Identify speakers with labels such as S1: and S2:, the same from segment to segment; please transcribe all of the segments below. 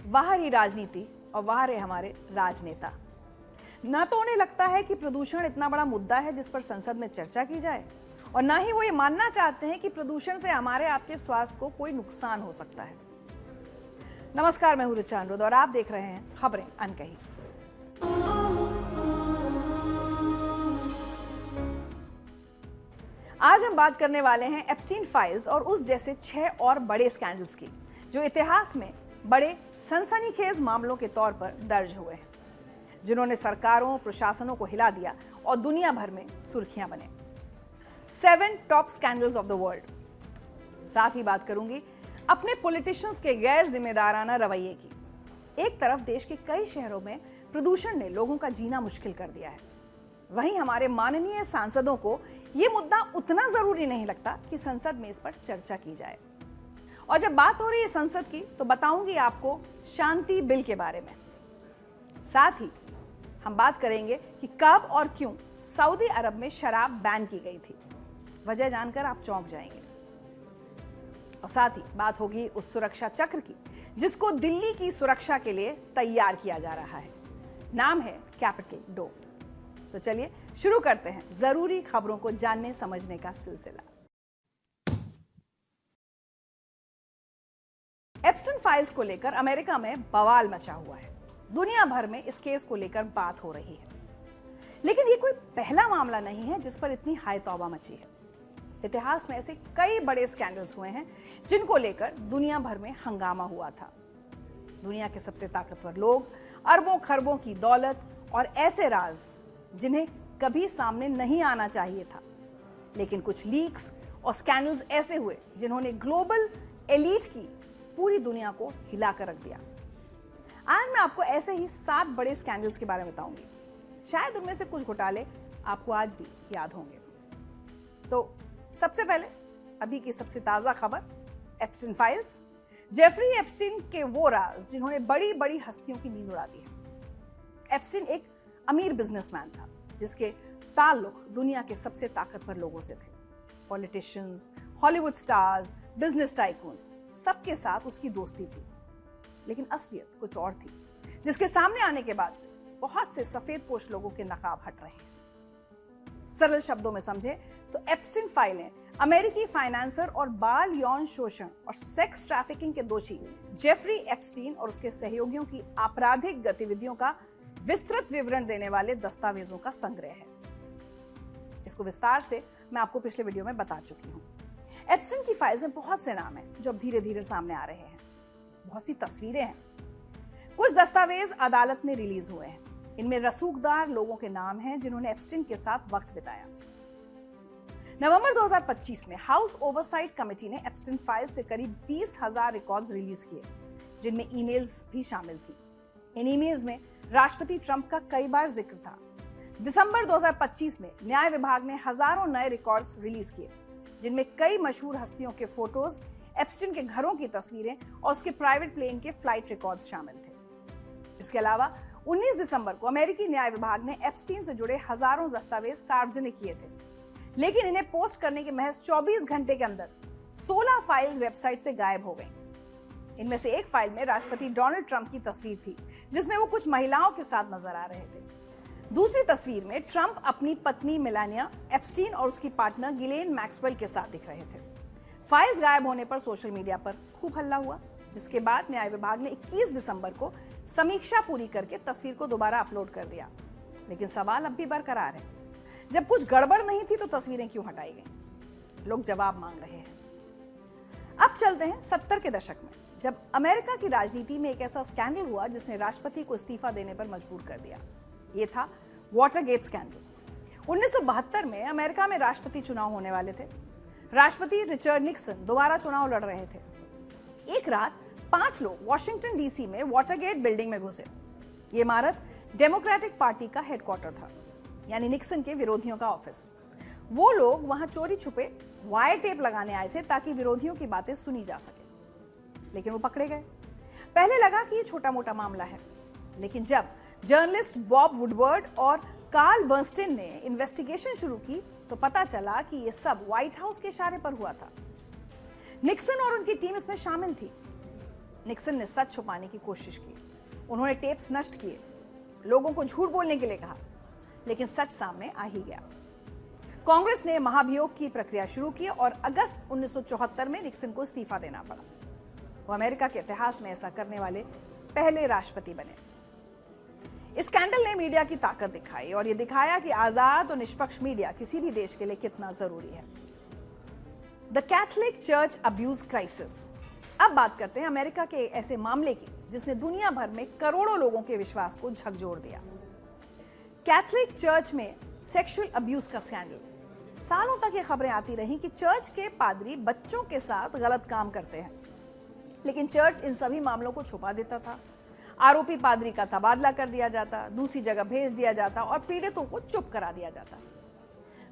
S1: वहाँ रही राजनीति और वहाँ रहे हमारे राजनेता। ना तो उन्हें लगता है कि प्रदूषण इतना बड़ा मुद्दा है जिस पर संसद में चर्चा की जाए, और ना ही वो ये मानना चाहते हैं कि प्रदूषण से हमारे आपके स्वास्थ्य को कोई नुकसान हो सकता है। नमस्कार, मैं हूं ऋचा अनुरुद्ध और आप देख रहे हैं खबरें अनकही। आज हम बात करने वाले हैं एप्स्टीन फाइल्स और उस जैसे 6 और बड़े स्कैंडल्स की जो इतिहास में बड़े सनसनीखेज मामलों के तौर पर दर्ज हुए हैं, जिन्होंने सरकारों प्रशासनों को हिला दिया और दुनिया भर में सुर्खियां बने। 7 top scandals of the world. साथ ही बात करूंगी अपने पॉलिटिशियंस के गैर जिम्मेदाराना रवैये की। एक तरफ देश के कई शहरों में प्रदूषण ने लोगों का जीना मुश्किल कर दिया है, वहीं हमारे माननीय सांसदों को यह मुद्दा उतना जरूरी नहीं लगता कि संसद में इस पर चर्चा की जाए। और जब बात हो रही है संसद की, तो बताऊंगी आपको शांति बिल के बारे में। साथ ही हम बात करेंगे कि कब और क्यों सऊदी अरब में शराब बैन की गई थी। वजह जानकर आप चौंक जाएंगे। और साथ ही बात होगी उस सुरक्षा चक्र की जिसको दिल्ली की सुरक्षा के लिए तैयार किया जा रहा है। नाम है कैपिटल डोम। तो चलिए शुरू करते हैं जरूरी खबरों को जानने समझने का सिलसिला। एप्स्टीन फाइल्स को लेकर अमेरिका में बवाल मचा हुआ है। दुनिया भर में इस केस को लेकर बात हो रही है, लेकिन ये कोई पहला मामला नहीं है जिस पर इतनी हाय तौबा मची है। इतिहास में ऐसे कई बड़े स्कैंडल्स हुए हैं जिनको लेकर दुनिया भर में हंगामा हुआ था। दुनिया के सबसे ताकतवर लोग, अरबों खरबों की दौलत और ऐसे राज जिन्हें कभी सामने नहीं आना चाहिए था, लेकिन कुछ लीक्स और स्कैंडल्स ऐसे हुए जिन्होंने ग्लोबल एलीट की पूरी दुनिया को हिलाकर रख दिया। आज मैं आपको ऐसे ही 7 बड़े स्कैंडल्स के बारे में बताऊंगी। शायद उनमें से कुछ घोटाले आपको आज भी याद होंगे। तो सबसे पहले अभी की सबसे ताजा खबर, एप्स्टीन फाइल्स। जेफरी एप्स्टीन के वो राज जिन्होंने बड़ी बड़ी हस्तियों की नींद उड़ा दी है। एप्स्टीन एक अमीर बिजनेसमैन था जिसके ताल्लुक दुनिया के सबसे ताकतवर लोगों से थे। Politicians, Hollywood stars, business tycoons, सबके साथ उसकी दोस्ती थी। लेकिन असलियत कुछ और थी, जिसके सामने आने के बाद से बहुत से सफेदपोश लोगों के नकाब हट रहे हैं। सरल शब्दों में समझे तो एप्स्टीन फाइलें अमेरिकी फाइनेंसर और बाल यौन शोषण और सेक्स ट्रैफिकिंग के दोषी जेफरी एप्स्टीन और उसके सहयोगियों की आपराधिक गतिविधियों का विस्तृत विवरण देने वाले दस्तावेजों का संग्रह है। इसको विस्तार से मैं आपको पिछले वीडियो में बता चुकी हूं। एप्स्टीन की फाइल्स में बहुत से नाम हैं जो अब धीरे धीरे सामने आ रहे हैं। बहुत सी तस्वीरें हैं। कुछ दस्तावेज अदालत में रिलीज हुए हैं। इनमें रसूखदार लोगों के नाम हैं जिन्होंने एप्स्टीन के साथ वक्त बिताया। नवंबर 2025 में हाउस ओवरसाइट कमेटी ने एप्स्टीन फाइल्स से करीब 20,000 रिकॉर्ड्स रिलीज किए, जिनमें ईमेल्स भी शामिल थी। इन ईमेल्स में राष्ट्रपति ट्रंप का कई बार जिक्र था। दिसंबर 2025 में न्याय विभाग ने हजारों नए रिकॉर्ड्स रिलीज किए, जिनमें कई मशहूर हस्तियों के फोटोज, एप्स्टीन के घरों की तस्वीरें और उसके प्राइवेट प्लेन के फ्लाइट रिकॉर्ड्स शामिल थे। इसके अलावा 19 दिसंबर को अमेरिकी न्याय विभाग ने एप्स्टीन से जुड़े हजारों दस्तावेज सार्वजनिक किए थे, लेकिन इन्हें पोस्ट करने के महज 24 घंटे के अंदर 16 फाइल्स वेबसाइट से गायब हो गईं। इनमें से एक फाइल में राष्ट्रपति डोनाल्ड ट्रंप की तस्वीर थी, जिसमें वो कुछ महिलाओं के साथ नजर आ रहे थे। दूसरी तस्वीर में ट्रंप अपनी पत्नी मेलानिया, एप्स्टीन और उसकी पार्टनर गिलेन मैक्सवेल के साथ दिख रहे थे। फाइल्स गायब होने पर सोशल मीडिया पर खूब हल्ला हुआ, जिसके बाद न्याय विभाग ने 21 दिसंबर को समीक्षा पूरी करके तस्वीर को दोबारा अपलोड कर दिया। लेकिन सवाल अब भी बरकरार है, जब कुछ गड़बड़ नहीं थी तो तस्वीरें क्यों हटाई गईं? लोग जवाब मांग रहे हैं। अब चलते हैं 70 के दशक में, जब अमेरिका की राजनीति में एक ऐसा स्कैंडल हुआ जिसने राष्ट्रपति को इस्तीफा देने पर मजबूर कर दिया। ये था वाटरगेट स्कैंडल। 1972 में अमेरिका में राष्ट्रपति चुनाव होने वाले थे। राष्ट्रपति रिचर्ड निक्सन दोबारा चुनाव लड़ रहे थे। एक रात 5 लोग वॉशिंगटन डीसी में वाटरगेट बिल्डिंग में घुसे। ये इमारत डेमोक्रेटिक पार्टी का हेडक्वार्टर था, यानी निक्सन के विरोधियों का ऑफिस। वो लोग वहां चोरी छुपे वायर टेप लगाने आए थे ताकि विरोधियों की बातें सुनी जा सके, लेकिन वो पकड़े गए। पहले लगा कि ये छोटा मोटा मामला है, लेकिन जब जर्नलिस्ट बॉब वुडवर्ड और कार्ल बर्नस्टीन ने इन्वेस्टिगेशन शुरू की तो पता चला कि ये सब व्हाइट हाउस के इशारे पर हुआ था। निक्सन और उनकी टीम इसमें शामिल थी। निक्सन ने सच छुपाने की कोशिश की, उन्होंने टेप्स नष्ट किए, लोगों को झूठ बोलने के लिए कहा, लेकिन सच सामने आ ही गया। कांग्रेस ने महाभियोग की प्रक्रिया शुरू की और अगस्त 1974 में निक्सन को इस्तीफा देना पड़ा। वो अमेरिका के इतिहास में ऐसा करने वाले पहले राष्ट्रपति बने। इस स्कैंडल ने मीडिया की ताकत दिखाई और यह दिखाया कि आजाद और निष्पक्ष मीडिया किसी भी देश के लिए कितना जरूरी है। The Catholic church abuse crisis. अब बात करते हैं अमेरिका के ऐसे मामले की जिसने दुनिया भर में करोड़ों लोगों के विश्वास को झकझोर दिया। कैथोलिक चर्च में सेक्सुअल अब्यूज का स्कैंडल। सालों तक ये खबरें आती रही कि चर्च के पादरी बच्चों के साथ गलत काम करते हैं, लेकिन चर्च इन सभी मामलों को छुपा देता था। आरोपी पादरी का तबादला कर दिया जाता, दूसरी जगह भेज दिया जाता और पीड़ितों को चुप करा दिया जाता।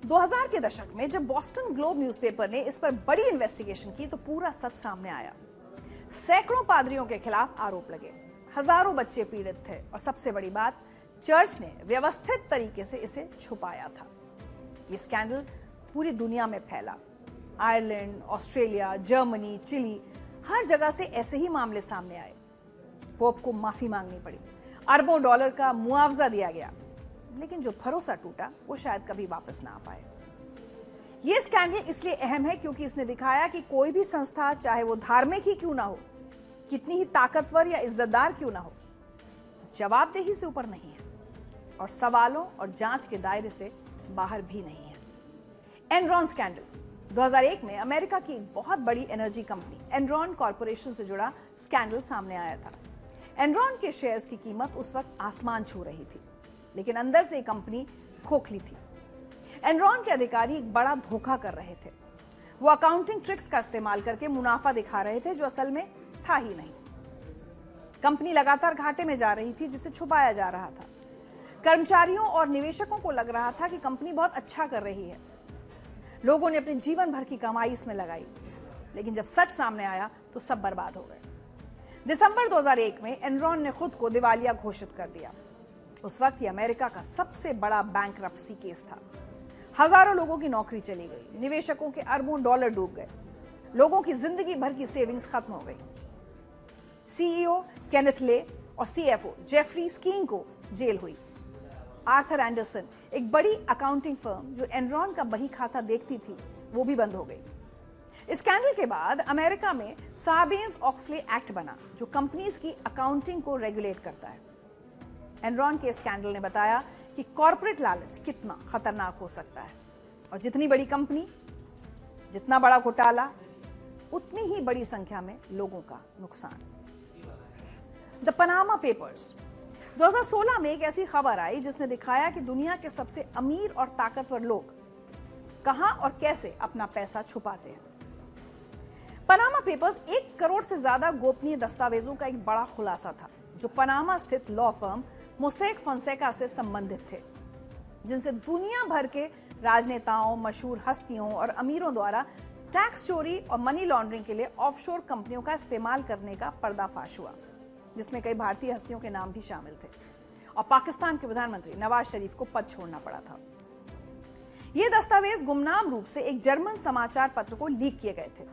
S1: 2000 के दशक में जब बॉस्टन ग्लोब न्यूज़पेपर ने इस पर बड़ी इन्वेस्टिगेशन की तो पूरा सच सामने आया। सैकड़ों पादरियों के खिलाफ आरोप लगे, हजारों बच्चे पीड़ित थे और सबसे बड़ी बात, चर्च ने व्यवस्थित तरीके से इसे छुपाया था। ये स्कैंडल पूरी दुनिया में फैला। आयरलैंड, ऑस्ट्रेलिया, जर्मनी, चिली, हर जगह से ऐसे ही मामले सामने आए। पोप को माफी मांगनी पड़ी, अरबों डॉलर का मुआवजा दिया गया, लेकिन जो भरोसा टूटा वो शायद कभी वापस ना आ पाए। ये स्कैंडल इसलिए अहम है क्योंकि इसने दिखाया कि कोई भी संस्था, चाहे वो धार्मिक ही क्यों ना हो, कितनी ही ताकतवर या इज्जतदार क्यों ना हो, जवाबदेही से ऊपर नहीं है और सवालों और जांच के दायरे से बाहर भी नहीं है। Enron scandal. 2001 में अमेरिका की एक बहुत बड़ी एनर्जी कंपनी एनरॉन कॉर्पोरेशन से जुड़ा स्कैंडल सामने आया था। एनरॉन के शेयर्स की कीमत उस वक्त आसमान छू रही थी, लेकिन अंदर से कंपनी खोखली थी। एनरॉन के अधिकारी एक बड़ा धोखा कर रहे थे। वो अकाउंटिंग ट्रिक्स का इस्तेमाल करके मुनाफा दिखा रहे थे जो असल में था ही नहीं। कंपनी लगातार घाटे में जा रही थी जिसे छुपाया जा रहा था। कर्मचारियों और निवेशकों को लग रहा था कि कंपनी बहुत अच्छा कर रही है। लोगों ने अपने जीवन भर की कमाई इसमें लगाई, लेकिन जब सच सामने आया तो सब बर्बाद हो गए। दिसंबर 2001 में एनरॉन ने खुद को दिवालिया घोषित कर दिया। उस वक्त ये अमेरिका का सबसे बड़ा बैंकरप्सी केस था। हजारों लोगों की नौकरी चली गई, निवेशकों के अरबों डॉलर डूब गए, लोगों की जिंदगी भर की सेविंग्स खत्म हो गई। सीईओ केनेथ ले और सीएफओ जेफरी स्कीइंग को जेल हुई। आर्थर एंडरसन, एक बड़ी अकाउंटिंग फर्म जो एनरॉन का बही खाता देखती थी, वो भी बंद हो गई। इस स्कैंडल के बाद अमेरिका में सार्बेन्स-ऑक्सले एक्ट बना जो कंपनीज की अकाउंटिंग को रेगुलेट करता है। एनरॉन के स्कैंडल ने बताया कि कॉर्पोरेट लालच कितना खतरनाक हो सकता है और जितनी बड़ी कंपनी, जितना बड़ा घोटाला, उतनी ही बड़ी संख्या में लोगों का नुकसान। The Panama papers. 2016 में एक ऐसी खबर आई जिसने दिखाया कि दुनिया के सबसे अमीर और ताकतवर लोग कहां और कैसे अपना पैसा छुपाते हैं। पनामा पेपर्स 1 करोड़ से ज्यादा गोपनीय दस्तावेजों का एक बड़ा खुलासा था जो पनामा स्थित लॉ फर्म मोसैक फोंसेका से संबंधित थे, जिनसे दुनिया भर के राजनेताओं, मशहूर हस्तियों और अमीरों द्वारा टैक्स चोरी और मनी लॉन्ड्रिंग के लिए ऑफशोर कंपनियों का इस्तेमाल करने का पर्दाफाश हुआ, जिसमें कई भारतीय हस्तियों के नाम भी शामिल थे और पाकिस्तान के प्रधानमंत्री नवाज शरीफ को पद छोड़ना पड़ा था। ये दस्तावेज गुमनाम रूप से एक जर्मन समाचार पत्र को लीक किए गए थे।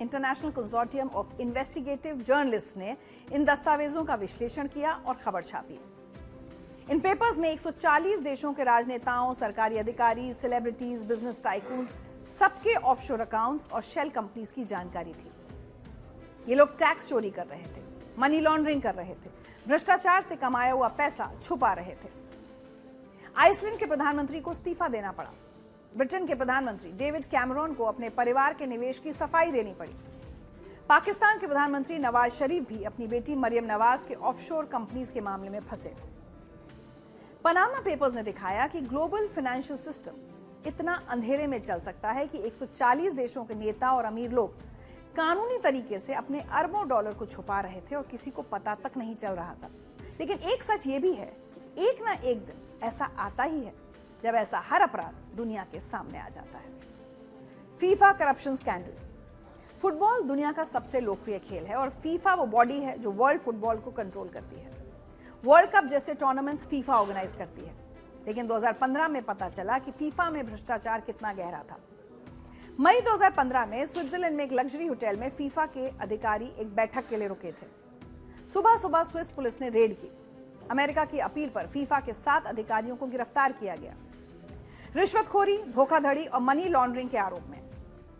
S1: International consortium of investigative journalist ने इन दस्तावेजों का विश्लेषण किया और खबर छापी। इन पेपर्स में 140 देशों के राजनेताओं, सरकारी अधिकारी, सेलिब्रिटीज, बिजनेस टाइकून्स, सबके ऑफशोर अकाउंट्स और शेल कंपनीज की जानकारी थी। ये लोग टैक्स चोरी कर रहे थे, मनी लॉन्ड्रिंग कर रहे थे, भ्रष्टाचार से कमाया हुआ पैसा छुपा रहे थे। आइसलैंड के प्रधानमंत्री को इस्तीफा देना पड़ा। ब्रिटेन के प्रधानमंत्री डेविड कैमरॉन को अपने परिवार के निवेश की सफाई देनी पड़ी। पाकिस्तान के प्रधानमंत्री नवाज शरीफ भी अपनी बेटी मरियम नवाज के ऑफशोर कंपनीज के मामले में फंसे। पनामा पेपर्स ने दिखाया कि ग्लोबल फाइनेंशियल सिस्टम इतना अंधेरे में चल सकता है कि 140 देशों के नेता और अमीर लोग कानूनी तरीके से अपने अरबों डॉलर को छुपा रहे थे और किसी को पता तक नहीं चल रहा था। लेकिन एक सच ये भी है कि एक ना एक दिन ऐसा आता ही है जब ऐसा हर अपराध दुनिया के सामने आ जाता है। FIFA corruption scandal. फुटबॉल दुनिया का सबसे लोकप्रिय खेल है और फीफा वो बॉडी है जो वर्ल्ड फुटबॉल को कंट्रोल करती है। वर्ल्ड कप जैसे टूर्नामेंट्स फीफा ऑर्गेनाइज करती है, लेकिन 2015 में पता चला कि फीफा में भ्रष्टाचार कितना गहरा था। मई 2015 में स्विट्जरलैंड में एक लग्जरी होटल में फीफा के अधिकारी एक बैठक के लिए रुके थे। सुबह सुबह स्विस पुलिस ने रेड की। अमेरिका की अपील पर फीफा के 7 अधिकारियों को गिरफ्तार किया गया, रिश्वतखोरी, धोखाधड़ी और मनी लॉन्ड्रिंग के आरोप में।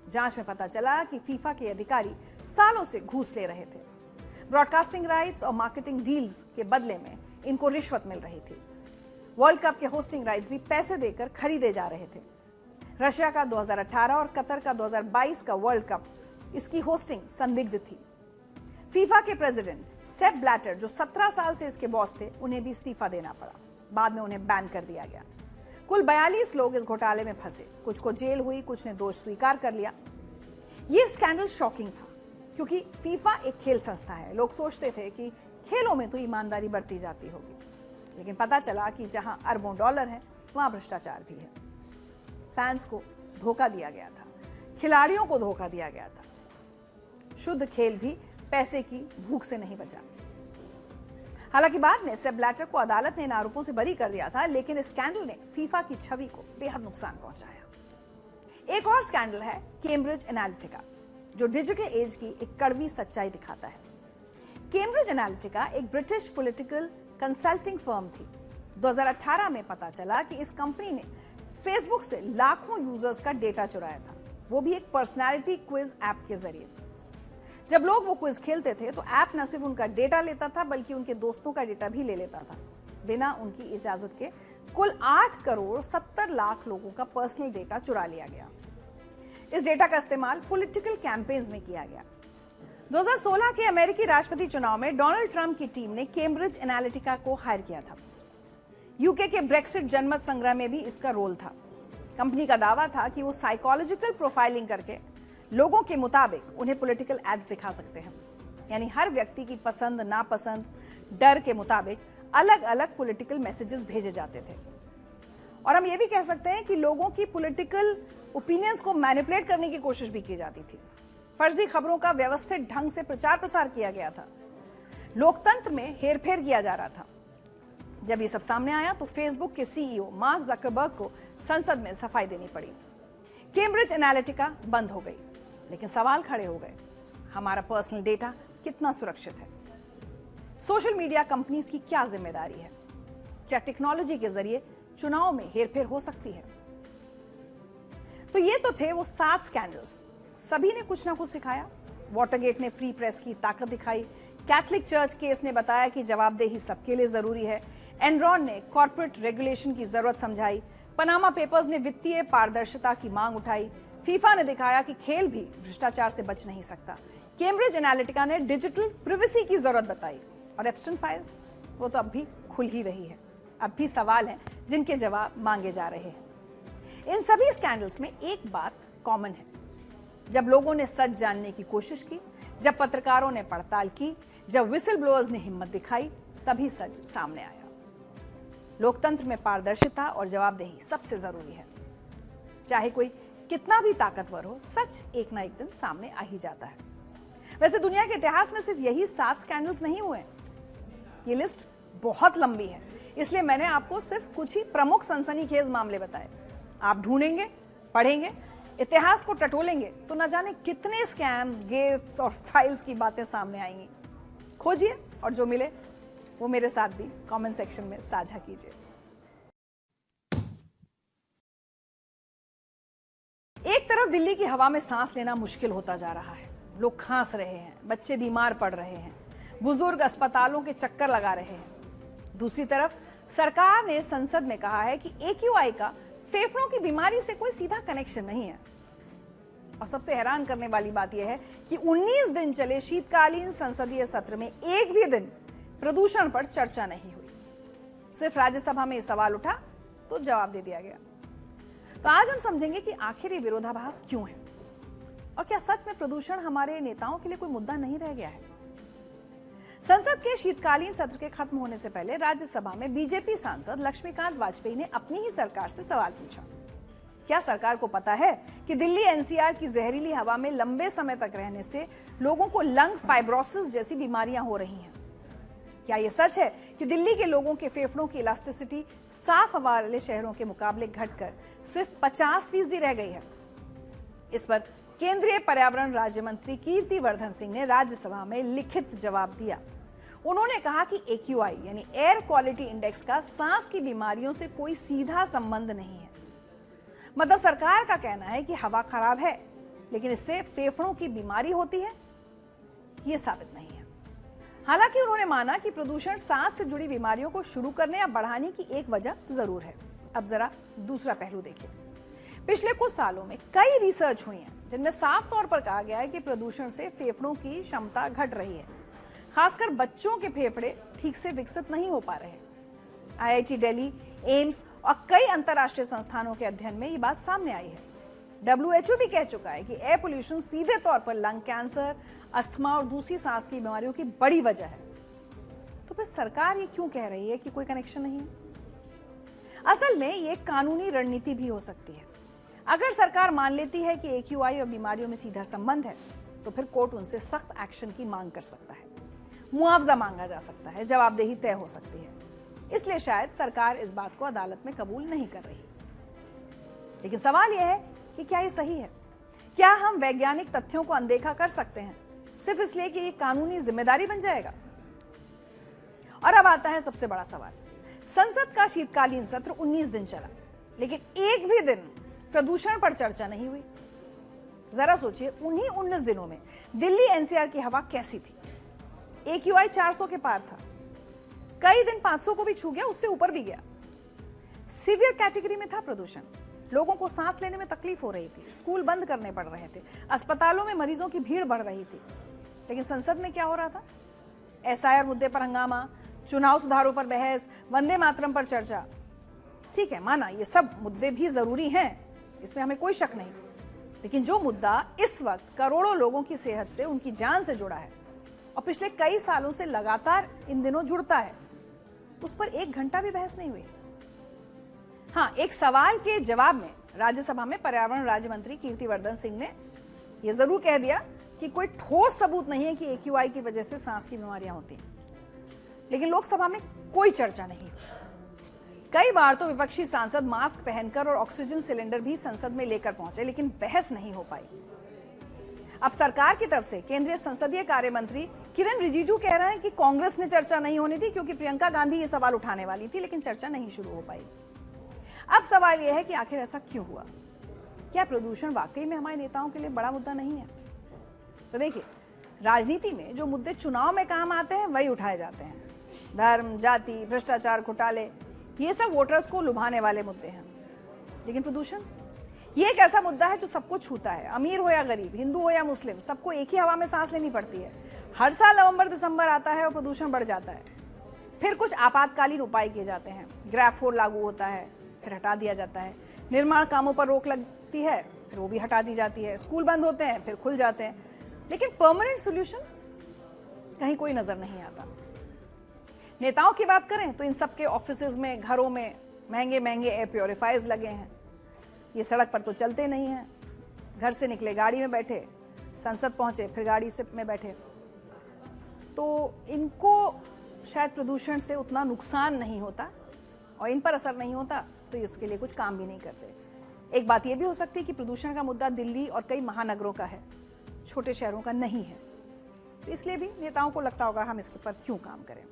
S1: जांच में पता चला कि फीफा के अधिकारी सालों से घूस ले रहे थे। ब्रॉडकास्टिंग राइट्स और मार्केटिंग डील्स के बदले में इनको रिश्वत मिल रही थी। वर्ल्ड कप के होस्टिंग राइट्स भी पैसे देकर खरीदे जा रहे थे। रशिया का 2018 और कतर का 2022 का वर्ल्ड कप, इसकी होस्टिंग संदिग्ध थी। फीफा के प्रेसिडेंट सेप ब्लैटर, जो 17 साल से इसके बॉस थे, उन्हें भी इस्तीफा देना पड़ा। बाद में उन्हें बैन कर दिया गया। कुल 42 लोग इस घोटाले में फंसे। कुछ को जेल हुई, कुछ ने दोष स्वीकार कर लिया। यह स्कैंडल शॉकिंग था क्योंकि फीफा एक खेल संस्था है। लोग सोचते थे कि खेलों में तो ईमानदारी बरती जाती होगी, लेकिन पता चला कि जहां अरबों डॉलर है वहां भ्रष्टाचार भी है। फैंस को धोखा दिया गया था, खिलाड़ियों को धोखा दिया गया था। शुद्ध खेल भी पैसे की भूख से नहीं बचा। हालांकि बाद में सेप ब्लैटर को अदालत ने इन आरोपों से बरी कर दिया था, लेकिन इस स्कैंडल ने फीफा की छवि को बेहद नुकसान पहुंचाया। एक और स्कैंडल है कैम्ब्रिज एनालिटिका, जो डिजिटल एज की एक कड़वी सच्चाई दिखाता है। कैम्ब्रिज एनालिटिका एक ब्रिटिश पॉलिटिकल कंसल्टिंग फर्म थी। 2018 में पता चला कि इस कंपनी ने फेसबुक से लाखों यूजर्स का डेटा चुराया था, वो भी एक पर्सनालिटी क्विज ऐप के जरिए। जब लोग वो क्विज खेलते थे तो ऐप न सिर्फ उनका डेटा लेता था, बल्कि उनके दोस्तों का डेटा भी ले लेता था। बिना उनकी इजाजत के कुल 8 करोड़ 70 लाख लोगों का पर्सनल डेटा चुरा लिया गया। इस डेटा का इस्तेमाल पॉलिटिकल कैंपेन्स में किया गया। 2016 के अमेरिकी राष्ट्रपति चुनाव में डोनाल्ड ट्रंप की टीम ने कैम्ब्रिज एनालिटिका को हायर किया था। यूके के ब्रेक्सिट जनमत संग्रह में भी इसका रोल था। कंपनी का दावा था कि वो साइकोलॉजिकल प्रोफाइलिंग करके लोगों के मुताबिक उन्हें पॉलिटिकल एड्स दिखा सकते हैं। यानी हर व्यक्ति की पसंद, नापसंद, डर के मुताबिक अलग अलग पॉलिटिकल मैसेजेस भेजे जाते थे। और हम ये भी कह सकते हैं कि लोगों की पॉलिटिकल ओपिनियंस को मैनिपुलेट करने की कोशिश भी की जाती थी। फर्जी खबरों का व्यवस्थित ढंग से प्रचार प्रसार किया गया था। लोकतंत्र में हेरफेर किया जा रहा था। जब ये सब सामने आया तो फेसबुक के सीईओ मार्क जकरबर्ग को संसद में सफाई देनी पड़ी। कैम्ब्रिज एनालिटिका बंद हो गई, लेकिन सवाल खड़े हो गए, हमारा पर्सनल डेटा कितना सुरक्षित है? सोशल मीडिया कंपनीज की क्या जिम्मेदारी है? क्या टेक्नोलॉजी के जरिए चुनाव में हेरफेर हो सकती है? तो ये तो थे वो 7 स्कैंडल्स। सभी ने कुछ ना कुछ सिखाया। वाटरगेट ने फ्री प्रेस की ताकत दिखाई। कैथलिक चर्च केस ने बताया कि जवाबदेही सबके लिए जरूरी है। एनरॉन ने कॉर्पोरेट रेगुलेशन की जरूरत समझाई। पनामा पेपर्स ने वित्तीय पारदर्शिता की मांग उठाई। फीफा ने दिखाया कि खेल भी भ्रष्टाचार से बच नहीं सकता। कैम्ब्रिज एनालिटिका ने डिजिटल प्रिवेसी की जरूरत बताई। और एप्स्टाइन फाइल्स, वो तो अब भी खुल ही रही है। अब भी सवाल हैं जिनके जवाब मांगे जा रहे हैं। इन सभी स्कैंडल्स में एक बात कॉमन है। जब लोगों ने सच जानने की कोशिश की, जब पत्रकारों ने पड़ताल की, जब विसल ब्लोअर्स ने हिम्मत दिखाई, तभी सच सामने आया। लोकतंत्र में पारदर्शिता और जवाबदेही सबसे जरूरी है। चाहे कोई कितना भी ताकतवर हो, सच एक ना एक दिन सामने आ ही जाता है। वैसे दुनिया के इतिहास में सिर्फ यही 7 स्कैंडल्स नहीं हुए। ये लिस्ट बहुत लंबी है, इसलिए मैंने आपको सिर्फ कुछ ही प्रमुख सनसनीखेज मामले बताए। आप ढूंढेंगे, पढ़ेंगे, इतिहास को टटोलेंगे तो न जाने कितने स्कैम्स, गेट्स और फाइल्स की बातें सामने आएंगी। खोजिए और जो मिले वो मेरे साथ भी कमेंट सेक्शन में साझा कीजिए। एक तरफ दिल्ली की हवा में सांस लेना मुश्किल होता जा रहा है। लोग खांस रहे हैं, बच्चे बीमार पड़ रहे हैं, बुजुर्ग अस्पतालों के चक्कर लगा रहे हैं। दूसरी तरफ सरकार ने संसद में कहा है कि AQI का फेफड़ों की बीमारी से कोई सीधा कनेक्शन नहीं है। और सबसे हैरान करने वाली बात यह है कि 19 दिन चले शीतकालीन संसदीय सत्र में एक भी दिन प्रदूषण पर चर्चा नहीं हुई। सिर्फ राज्यसभा में यह सवाल उठा तो जवाब दे दिया गया। तो आज हम समझेंगे कि आखिर ये विरोधाभास क्यों है और क्या सच में प्रदूषण हमारे नेताओं के लिए कोई मुद्दा नहीं रह गया है। संसद के शीतकालीन सत्र के खत्म होने से पहले राज्यसभा में बीजेपी सांसद लक्ष्मीकांत वाजपेयी ने अपनी ही सरकार से सवाल पूछा, क्या सरकार को पता है कि दिल्ली NCR की जहरीली हवा में लंबे समय तक रहने से लोगों को लंग फाइब्रोसिस जैसी बीमारियां हो रही हैं? क्या यह सच है कि दिल्ली के लोगों के फेफड़ों की इलास्टिसिटी साफ हवा वाले शहरों के मुकाबले घटकर सिर्फ 50% रह गई है? इस पर केंद्रीय पर्यावरण राज्य मंत्री कीर्तिवर्धन सिंह ने राज्यसभा में लिखित जवाब दिया। उन्होंने कहा कि AQI यानी एयर क्वालिटी इंडेक्स का सांस की बीमारियों से कोई सीधा संबंध नहीं है। मतलब सरकार का कहना है कि हवा खराब है, लेकिन इससे फेफड़ों की बीमारी होती है, यह साबित नहीं है। हालांकि उन्होंने माना कि प्रदूषण सांस से जुड़ी बीमारियों को शुरू करने या बढ़ाने की एक वजह जरूर है। अब जरा दूसरा पहलू देखिए। पिछले कुछ सालों में कई रिसर्च हुई है जिनमें साफ तौर पर कहा गया है कि प्रदूषण से फेफड़ों की क्षमता घट रही है। खासकर बच्चों के फेफड़े ठीक से विकसित नहीं हो पा रहे। IIT दिल्ली, एम्स और कई अंतर्राष्ट्रीय संस्थानों के अध्ययन में ये बात सामने आई है। WHO भी कह चुका है कि एयर पोल्यूशन सीधे तौर पर लंग कैंसर, अस्थमा और दूसरी सांस की बीमारियों की बड़ी वजह है। तो फिर सरकार ये क्यों कह रही है कि कोई कनेक्शन नहीं है? असल में ये कानूनी रणनीति भी हो सकती है। अगर सरकार मान लेती है कि AQI और बीमारियों में सीधा संबंध है, तो फिर कोर्ट उनसे सख्त एक्शन की मांग कर सकता है, मुआवजा मांगा जा सकता है, जवाबदेही तय हो सकती है। इसलिए शायद सरकार इस बात को अदालत में कबूल नहीं कर रही। लेकिन सवाल यह है कि क्या ये सही है? क्या हम वैज्ञानिक तथ्यों को अनदेखा कर सकते हैं सिर्फ इसलिए कि ये कानूनी जिम्मेदारी बन जाएगा? और अब आता है सबसे बड़ा सवाल। संसद का शीतकालीन सत्र 19 दिन चला, लेकिन एक भी दिन प्रदूषण पर चर्चा नहीं हुई। जरा सोचिए, उन्हीं 19 दिनों में दिल्ली NCR की हवा कैसी थी? AQI 400 के पार था, कई दिन 500 को भी छू गया, उससे ऊपर भी गया। सीवियर कैटेगरी में था प्रदूषण। लोगों को सांस लेने में तकलीफ हो रही थी, स्कूल बंद करने पड़ रहे थे, अस्पतालों में मरीजों की भीड़ बढ़ रही थी। लेकिन संसद में क्या हो रहा था? SIR मुद्दे पर हंगामा, चुनाव सुधारों पर बहस, वंदे मातरम पर चर्चा। ठीक है, माना ये सब मुद्दे भी जरूरी हैं, इसमें हमें कोई शक नहीं। लेकिन जो मुद्दा इस वक्त करोड़ों लोगों की सेहत से, उनकी जान से जुड़ा है और पिछले कई सालों से लगातार इन दिनों जुड़ता है, उस पर एक घंटा भी बहस नहीं हुई। हाँ, एक सवाल के जवाब में राज्यसभा में पर्यावरण राज्य मंत्री कीर्तिवर्धन सिंह ने यह जरूर कह दिया कि कोई ठोस सबूत नहीं है कि AQI की वजह से सांस की बीमारियां होती हैं। लेकिन लोकसभा में कोई चर्चा नहीं। कई बार तो विपक्षी सांसद मास्क पहनकर और ऑक्सीजन सिलेंडर भी संसद में लेकर पहुंचे, लेकिन बहस नहीं हो पाई। अब सरकार की तरफ से केंद्रीय संसदीय कार्य मंत्री किरण रिजिजू कह रहे हैं कि कांग्रेस ने चर्चा नहीं होनी थी क्योंकि प्रियंका गांधी ये सवाल उठाने वाली थी, लेकिन चर्चा नहीं शुरू हो पाई। अब सवाल यह है कि आखिर ऐसा क्यों हुआ? क्या प्रदूषण वाकई में हमारे नेताओं के लिए बड़ा मुद्दा नहीं है? तो देखिए, राजनीति में जो मुद्दे चुनाव में काम आते हैं वही उठाए जाते हैं। धर्म, जाति, भ्रष्टाचार, घोटाले, ये सब वोटर्स को लुभाने वाले मुद्दे हैं। लेकिन प्रदूषण ये एक ऐसा मुद्दा है जो सबको छूता है। अमीर हो या गरीब, हिंदू हो या मुस्लिम, सबको एक ही हवा में सांस लेनी पड़ती है। हर साल नवंबर दिसंबर आता है और प्रदूषण बढ़ जाता है। फिर कुछ आपातकालीन उपाय किए जाते हैं। ग्रैफ 4 लागू होता है, फिर हटा दिया जाता है। निर्माण कामों पर रोक लगती है, फिर वो भी हटा दी जाती है। स्कूल बंद होते हैं, फिर खुल जाते हैं। लेकिन परमानेंट सोल्यूशन कहीं कोई नजर नहीं आता। नेताओं की बात करें तो इन सबके ऑफिसेज में, घरों में महंगे महंगे एयर प्योरीफायर्स लगे हैं। ये सड़क पर तो चलते नहीं हैं। घर से निकले, गाड़ी में बैठे, संसद पहुंचे, फिर गाड़ी से में बैठे। तो इनको शायद प्रदूषण से उतना नुकसान नहीं होता और इन पर असर नहीं होता, तो इसके लिए कुछ काम भी नहीं करते। एक बात यह भी हो सकती है कि प्रदूषण का मुद्दा दिल्ली और कई महानगरों का है, छोटे शहरों का नहीं है। तो इसलिए भी नेताओं को लगता होगा हम इसके पर क्यों काम करें।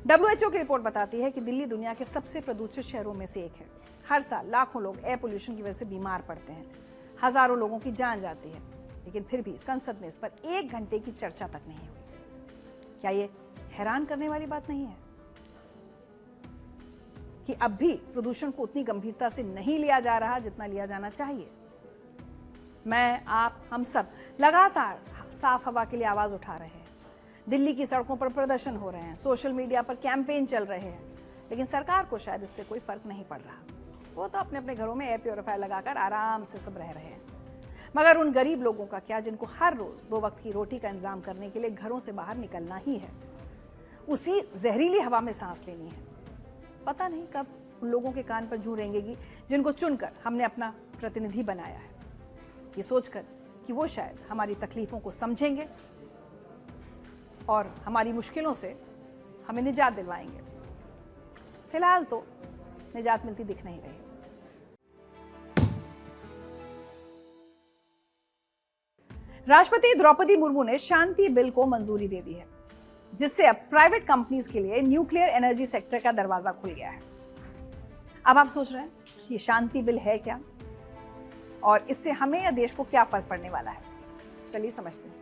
S1: WHO की रिपोर्ट बताती है कि दिल्ली दुनिया के सबसे प्रदूषित शहरों में से एक है। हर साल लाखों लोग एयर पोल्यूशन की वजह से बीमार पड़ते हैं, हजारों लोगों की जान जाती है। लेकिन फिर भी संसद में इस पर एक घंटे की चर्चा तक नहीं हुई। क्या ये हैरान करने वाली बात नहीं है कि अब भी प्रदूषण को उतनी गंभीरता से नहीं लिया जा रहा जितना लिया जाना चाहिए? मैं, आप, हम सब लगातार साफ हवा के लिए आवाज उठा रहे हैं। दिल्ली की सड़कों पर प्रदर्शन हो रहे हैं, सोशल मीडिया पर कैंपेन चल रहे हैं, लेकिन सरकार को शायद इससे कोई फर्क नहीं पड़ रहा। वो तो अपने अपने घरों में एयर प्योरीफायर लगाकर आराम से सब रह रहे हैं। मगर उन गरीब लोगों का क्या, जिनको हर रोज 2 वक्त की रोटी का इंतजाम करने के लिए घरों से बाहर निकलना ही है, उसी जहरीली हवा में सांस लेनी है? पता नहीं कब उन लोगों के कान पर जूं रेंगेगी जिनको चुनकर हमने अपना प्रतिनिधि बनाया है, ये सोचकर कि वो शायद हमारी तकलीफों को समझेंगे और हमारी मुश्किलों से हमें निजात दिलवाएंगे। फिलहाल तो निजात मिलती दिख नहीं रही। राष्ट्रपति द्रौपदी मुर्मू ने शांति बिल को मंजूरी दे दी है, जिससे अब प्राइवेट कंपनीज के लिए न्यूक्लियर एनर्जी सेक्टर का दरवाजा खुल गया है। अब आप सोच रहे हैं ये शांति बिल है क्या और इससे हमें या देश को क्या फर्क पड़ने वाला है? चलिए समझते हैं।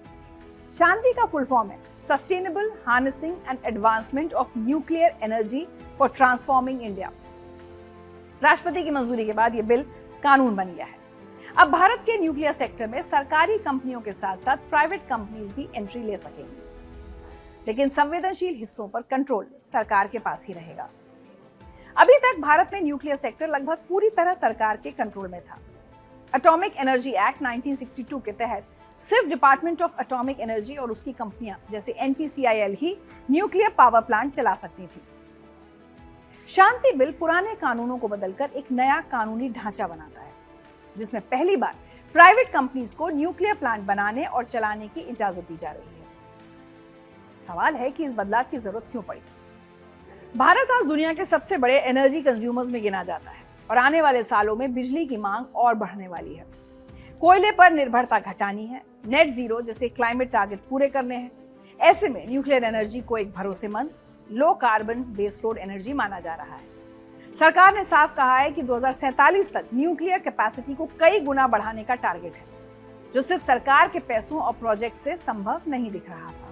S1: शांति का फुल फॉर्म है sustainable harnessing and advancement of nuclear energy for transforming India. राष्ट्रपति की मंजूरी के बाद यह बिल कानून बन गया है। अब भारत के न्यूक्लियर सेक्टर में सरकारी कंपनियों के साथ साथ प्राइवेट कंपनीज भी एंट्री ले सकेंगी, लेकिन संवेदनशील हिस्सों पर कंट्रोल सरकार के पास ही रहेगा। अभी तक भारत में न्यूक्लियर सेक्टर लगभग पूरी तरह सरकार के कंट्रोल में था। एटॉमिक एनर्जी एक्ट 1962 के तहत सिर्फ डिपार्टमेंट ऑफ एटॉमिक एनर्जी और उसकी कंपनियां जैसे NPCIL ही न्यूक्लियर पावर प्लांट चला सकती थी। शांति बिल पुराने कानूनों को बदलकर एक नया कानूनी ढांचा बनाता है, जिसमें पहली बार प्राइवेट कंपनीज को न्यूक्लियर प्लांट बनाने और चलाने की इजाजत दी जा रही है। सवाल है कि इस बदलाव की जरूरत क्यों पड़ी? भारत आज दुनिया के सबसे बड़े एनर्जी कंज्यूमर्स में गिना जाता है और आने वाले सालों में बिजली की मांग और बढ़ने वाली है। कोयले पर निर्भरता घटानी है, नेट जीरो जैसे क्लाइमेट टारगेट्स पूरे करने हैं। ऐसे में न्यूक्लियर एनर्जी को एक भरोसेमंद लो कार्बन बेसलोड एनर्जी माना जा रहा है। सरकार ने साफ कहा है कि 2047 तक न्यूक्लियर कैपेसिटी को कई गुना बढ़ाने का टारगेट है, जो सिर्फ सरकार के पैसों और प्रोजेक्ट से संभव नहीं दिख रहा था।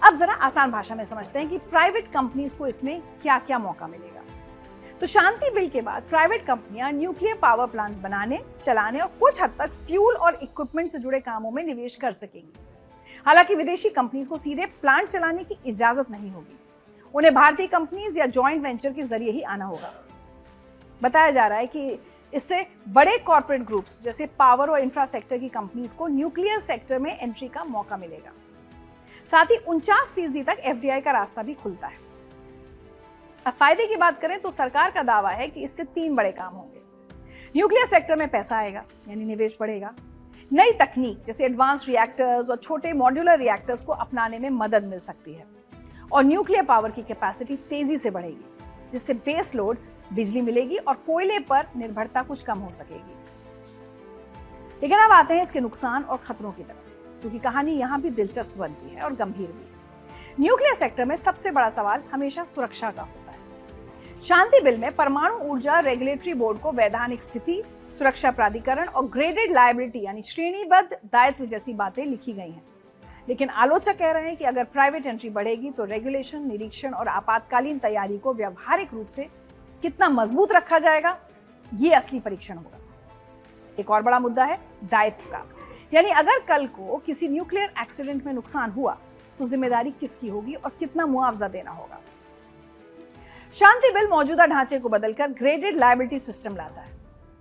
S1: अब जरा आसान भाषा में समझते हैं कि प्राइवेट कंपनीज को इसमें क्या क्या मौका मिलेगा। तो शांति बिल के बाद प्राइवेट कंपनियां न्यूक्लियर पावर प्लांट्स बनाने, चलाने और कुछ हद तक फ्यूल और इक्विपमेंट से जुड़े कामों में निवेश कर सकेंगी। हालांकि विदेशी कंपनीज को सीधे प्लांट चलाने की इजाजत नहीं होगी, उन्हें भारतीय कंपनीज या जॉइंट वेंचर के जरिए ही आना होगा। बताया जा रहा है कि इससे बड़े कॉर्पोरेट ग्रुप्स जैसे पावर और इंफ्रा सेक्टर की कंपनीज को न्यूक्लियर सेक्टर में एंट्री का मौका मिलेगा। साथ ही 49% तक FDI का रास्ता भी खुलता है। अब फायदे की बात करें तो सरकार का दावा है कि इससे 3 बड़े काम होंगे। न्यूक्लियर सेक्टर में पैसा आएगा, यानी निवेश बढ़ेगा। नई तकनीक जैसे एडवांस रिएक्टर्स और छोटे मॉड्यूलर रिएक्टर्स को अपनाने में मदद मिल सकती है और न्यूक्लियर पावर की कैपेसिटी तेजी से बढ़ेगी, जिससे बेस लोड बिजली मिलेगी और कोयले पर निर्भरता कुछ कम हो सकेगी। लेकिन अब आते हैं इसके नुकसान और खतरों की तरफ, क्योंकि कहानी यहाँ भी दिलचस्प बनती है और गंभीर भी। न्यूक्लियर सेक्टर में सबसे बड़ा सवाल हमेशा सुरक्षा का होता है। शांति बिल में परमाणु ऊर्जा रेगुलेटरी बोर्ड को वैधानिक स्थिति, सुरक्षा प्राधिकरण और ग्रेडेड लायबिलिटी यानी श्रेणीबद्ध दायित्व जैसी बातें लिखी गई हैं। लेकिन आलोचक कह रहे हैं कि अगर प्राइवेट एंट्री बढ़ेगी तो रेगुलेशन, निरीक्षण और आपातकालीन तैयारी को व्यावहारिक रूप से कितना मजबूत रखा जाएगा, ये असली परीक्षण होगा। एक और बड़ा मुद्दा है दायित्व का, यानी अगर कल को किसी न्यूक्लियर एक्सीडेंट में नुकसान हुआ तो जिम्मेदारी किसकी होगी और कितना मुआवजा देना होगा। शांति बिल मौजूदा ढांचे को बदलकर ग्रेडेड लायबिलिटी सिस्टम लाता है,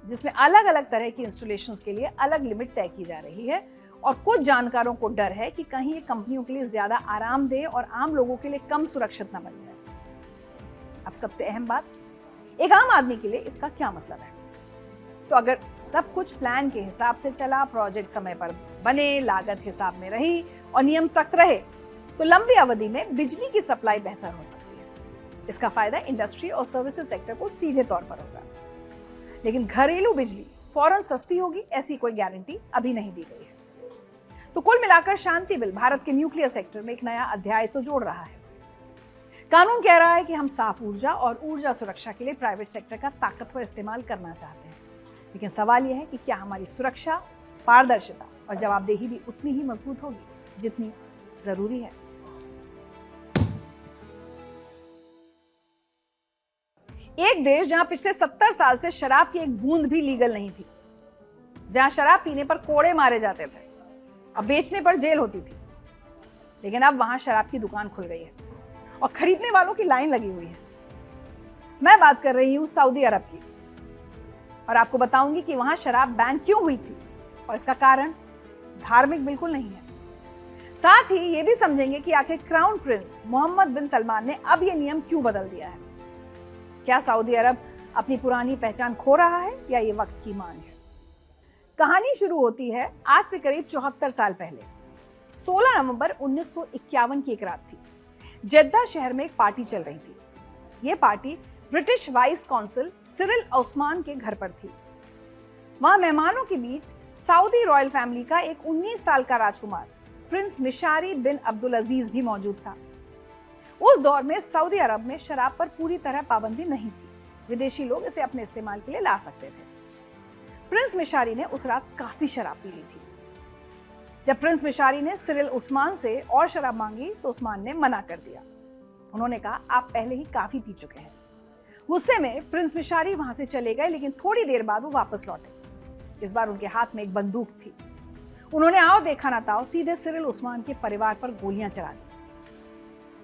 S1: जिसमें अलग अलग तरह की इंस्टॉलेशंस के लिए अलग लिमिट तय की जा रही है और कुछ जानकारों को डर है कि कहीं ये कंपनियों के लिए ज्यादा आरामदेह और आम लोगों के लिए कम सुरक्षित न बन जाए। अब सबसे अहम बात, एक आम आदमी के लिए इसका क्या मतलब है? तो अगर सब कुछ प्लान के हिसाब से चला, प्रोजेक्ट समय पर बने, लागत हिसाब में रही और नियम सख्त रहे, तो लंबी अवधि में बिजली की सप्लाई बेहतर हो सकती है। इसका फायदा इंडस्ट्री और सर्विसेज सेक्टर को सीधे तौर पर होगा। लेकिन घरेलू बिजली फौरन सस्ती होगी, ऐसी कोई गारंटी अभी नहीं दी गई है। तो कुल मिलाकर शांति बिल भारत के न्यूक्लियर सेक्टर में एक नया अध्याय तो जोड़ रहा है। कानून कह रहा है कि हम साफ ऊर्जा और ऊर्जा सुरक्षा के लिए प्राइवेट सेक्टर का ताकतवर इस्तेमाल करना चाहते हैं, लेकिन सवाल यह है कि क्या हमारी सुरक्षा, पारदर्शिता और जवाबदेही भी उतनी ही मजबूत होगी जितनी जरूरी है। एक देश जहां पिछले 70 साल से शराब की एक बूंद भी लीगल नहीं थी, जहां शराब पीने पर कोड़े मारे जाते थे, अब बेचने पर जेल होती थी, लेकिन अब वहां शराब की दुकान खुल गई है और खरीदने वालों की लाइन लगी हुई है। मैं बात कर रही हूं सऊदी अरब की, और आपको बताऊंगी कि वहां शराब बैन क्यों हुई थी और इसका कारण धार्मिक बिल्कुल नहीं है। साथ ही ये भी समझेंगे कि आखिर क्राउन प्रिंस मोहम्मद बिन सलमान ने अब ये नियम क्यों बदल दिया है। क्या सऊदी अरब अपनी पुरानी पहचान खो रहा है या ये वक्त की मांग है? कहानी शुरू होती है आज से करीब 74 साल पहले। 16 नवंबर 1951 की एक रात थी। जेद्दा शहर में एक पार्टी चल रही थी। ये party British vice consul Cyril Osman के घर पर थी। वहां मेहमानों के बीच सऊदी रॉयल फैमिली का एक 19 साल का राजकुमार प्रिंस मिशारी बिन अब्दुल अजीज भी मौजूद था। उस दौर में सऊदी अरब में शराब पर पूरी तरह पाबंदी नहीं थी, विदेशी लोग इसे अपने इस्तेमाल के लिए ला सकते थे। प्रिंस मिशारी ने उस रात काफी शराब पी ली थी। जब प्रिंस मिशारी ने सिरिल उस्मान से और शराब मांगी तो उस्मान ने मना कर दिया। उन्होंने कहा, आप पहले ही काफी पी चुके हैं। गुस्से में प्रिंस मिशारी वहां से चले गए, लेकिन थोड़ी देर बाद वो वापस लौटे। इस बार उनके हाथ में एक बंदूक थी। उन्होंने आओ देखा ना ताओ सीधे सिरिल उस्मान के परिवार पर गोलियां चला दी।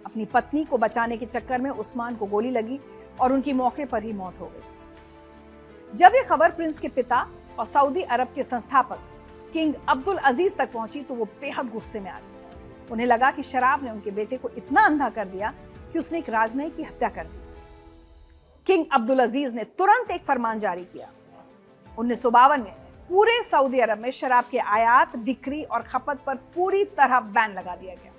S1: अपनी पत्नी को बचाने के चक्कर में उस्मान को गोली लगी और उनकी मौके पर ही मौत हो गई। जब यह खबर प्रिंस के पिता और सऊदी अरब के संस्थापक किंग अब्दुल अजीज तक पहुंची तो वो बेहद गुस्से में आ गए। उन्हें लगा कि शराब ने उनके बेटे को इतना अंधा कर दिया कि उसने एक राजनयिक की हत्या कर दी। किंग अब्दुल अजीज ने तुरंत एक फरमान जारी किया। 1952 में पूरे सऊदी अरब में शराब के आयात, बिक्री और खपत पर पूरी तरह बैन लगा दिया गया।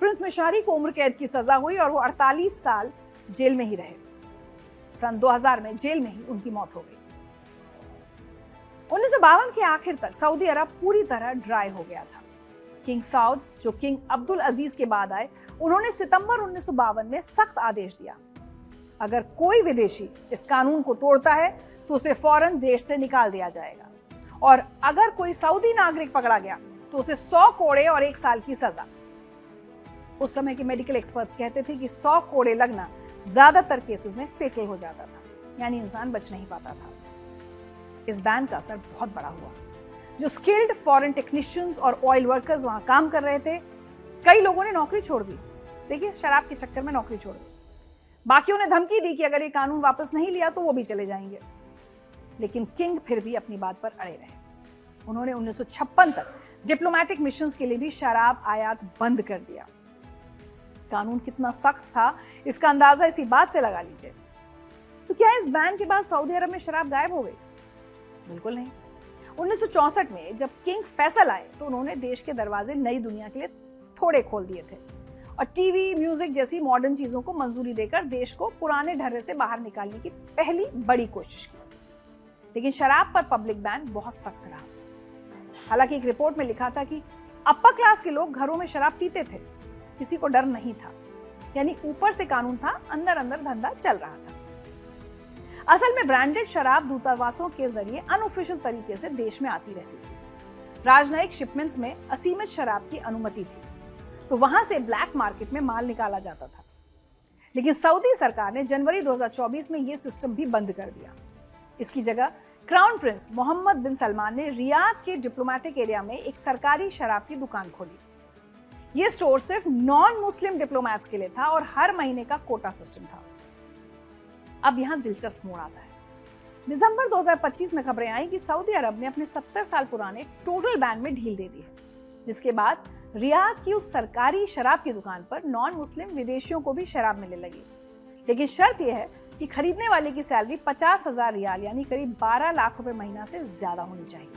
S1: प्रिंस मिशारी को उम्र कैद की सजा हुई और वो 48 साल जेल में ही रहे। सन 2000 में जेल में ही उनकी मौत हो गई। 1952 के आखिर तक सऊदी अरब पूरी तरह ड्राई हो गया था। किंग साउद, जो किंग अब्दुल अजीज के बाद आए, उन्होंने सितंबर 1952 में सख्त आदेश दिया, अगर कोई विदेशी इस कानून को तोड़ता है तो उसे फौरन देश से निकाल दिया जाएगा, और अगर कोई सऊदी नागरिक पकड़ा गया तो उसे 100 कोड़े और 1 साल की सजा। उस समय के मेडिकल एक्सपर्ट्स कहते थे कि 100 कोड़े लगना ज्यादातर केसेस में फेटल हो जाता था, यानी इंसान बच नहीं पाता था। इस बैन का असर बहुत बड़ा हुआ। जो स्किल्ड फॉरेन टेक्नीशियंस और ऑयल वर्कर्स वहां काम कर रहे थे, कई लोगों ने नौकरी छोड़ दी। देखिए, शराब के चक्कर में नौकरी छोड़ दी। बाकियों ने धमकी दी कि अगर ये कानून वापस नहीं लिया तो वो भी चले जाएंगे। लेकिन किंग फिर भी अपनी बात पर अड़े रहे। उन्होंने 1956 तक डिप्लोमेटिक मिशंस के लिए भी शराब आयात बंद कर दिया। कानून कितना सख्त था इसका अंदाजा इसी बात से लगा लीजिए। तो क्या इस बैन के बाद सऊदी अरब में शराब गायब हो गई? बिल्कुल नहीं। 1964 में जब किंग फैसल आए तो उन्होंने देश के दरवाजे नई दुनिया के लिए थोड़े खोल दिए थे और टीवी, म्यूजिक जैसी मॉडर्न चीजों को मंजूरी देकर देश को पुराने ढर्रे से बाहर निकालने की पहली बड़ी कोशिश की। लेकिन शराब पर पब्लिक बैन बहुत सख्त रहा। हालांकि एक रिपोर्ट में लिखा था कि अपर क्लास के लोग घरों में शराब पीते थे, किसी को डर नहीं था। यानी ऊपर से कानून था, अंदर अंदर धंधा चल रहा था। असल में ब्रांडेड शराब दूतावासों के जरिए अनऑफिशियल तरीके से देश में आती रहती थी। राजनयिक शिपमेंट्स में असीमित शराब की अनुमति थी, तो वहां से ब्लैक मार्केट में माल निकाला जाता था। लेकिन सऊदी सरकार ने जनवरी 2024 में यह सिस्टम भी बंद कर दिया। इसकी जगह क्राउन प्रिंस मोहम्मद बिन सलमान ने रियाद के डिप्लोमेटिक एरिया में एक सरकारी शराब की दुकान खोली। यह स्टोर सिर्फ नॉन मुस्लिम डिप्लोमैट्स के लिए था और हर महीने का कोटा सिस्टम था। अब यहां दिलचस्प मोड़ आता है। दिसंबर 2025 में खबरें आई कि सऊदी अरब ने अपने 70 साल पुराने टोटल बैन में ढील दे दी है, जिसके बाद रियाद की उस सरकारी शराब की दुकान पर नॉन मुस्लिम विदेशियों को भी शराब मिलने लगी। लेकिन शर्त यह है कि खरीदने वाले की सैलरी 50,000 रियाल यानी करीब 12 लाख रुपए महीना से ज्यादा होनी चाहिए,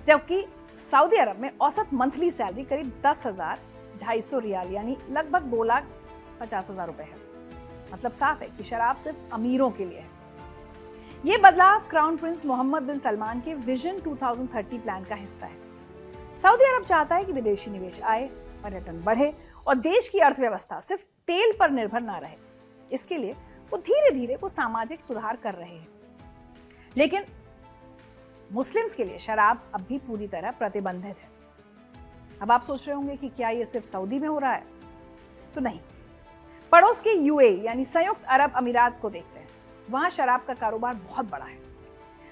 S1: जबकि सऊदी अरब में औसत मंथली सैलरी करीब 10,250 रियाल यानी लगभग 2,50,000 रुपए है। मतलब साफ है कि शराब सिर्फ अमीरों के लिए है। यह बदलाव क्राउन प्रिंस मोहम्मद बिन सलमान के विजन 2030 प्लान का हिस्सा है। सऊदी अरब चाहता है कि विदेशी निवेश आए, पर्यटन बढ़े और देश की अर्थव्यवस्था सिर्फ तेल पर निर्भर ना रहे। इसके लिए वो धीरे धीरे वो सामाजिक सुधार कर रहे हैं। लेकिन मुस्लिम्स के लिए शराब अब भी पूरी तरह प्रतिबंधित है। अब आप सोच रहे होंगे कि क्या ये सिर्फ सऊदी में हो रहा है? तो नहीं। पड़ोस के यूएई यानी संयुक्त अरब अमीरात को देखते हैं। वहां शराब का कारोबार बहुत बड़ा है।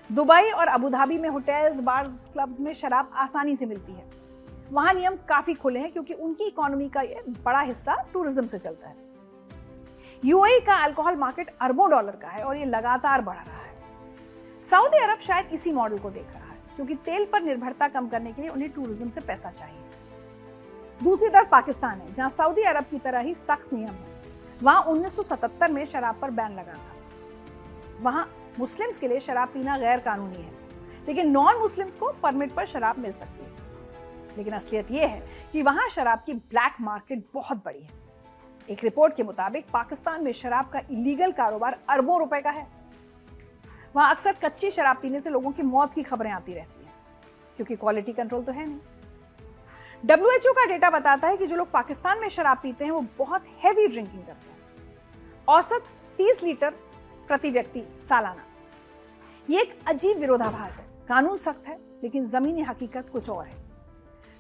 S1: दुबई और अबू धाबी में होटल्स, बार्स, क्लब्स में शराब आसानी से मिलती है। वहां नियम काफी खुले हैं क्योंकि उनकी इकोनॉमी का ये बड़ा हिस्सा टूरिज्म से चलता है। यूएई का अल्कोहल मार्केट अरबों डॉलर का है और ये लगातार बढ़ रहा है। सऊदी अरब शायद इसी मॉडल को देख रहा है क्योंकि तेल पर निर्भरता कम करने के लिए उन्हें टूरिज्म से पैसा चाहिए। दूसरी तरफ पाकिस्तान है, जहां सऊदी अरब की तरह ही सख्त नियम है। वहां 1977 में शराब पर बैन लगा था। वहां मुस्लिम्स के लिए शराब पीना गैर कानूनी है, लेकिन नॉन मुस्लिम्स को परमिट पर शराब मिल सकती है। लेकिन असलियत यह है कि वहां शराब की ब्लैक मार्केट बहुत बड़ी है। एक रिपोर्ट के मुताबिक पाकिस्तान में शराब का इलीगल कारोबार अरबों रुपए का है। वहां अक्सर कच्ची शराब पीने से लोगों की मौत की खबरें आती रहती हैं। क्योंकि क्वालिटी कंट्रोल तो है नहीं। WHO का डेटा बताता है कि जो लोग पाकिस्तान में शराब पीते हैं वो बहुत हैवी ड्रिंकिंग करते हैं, औसत 30 लीटर प्रति व्यक्ति सालाना। ये एक अजीब विरोधाभास है। कानून सख्त है लेकिन जमीनी हकीकत कुछ और है।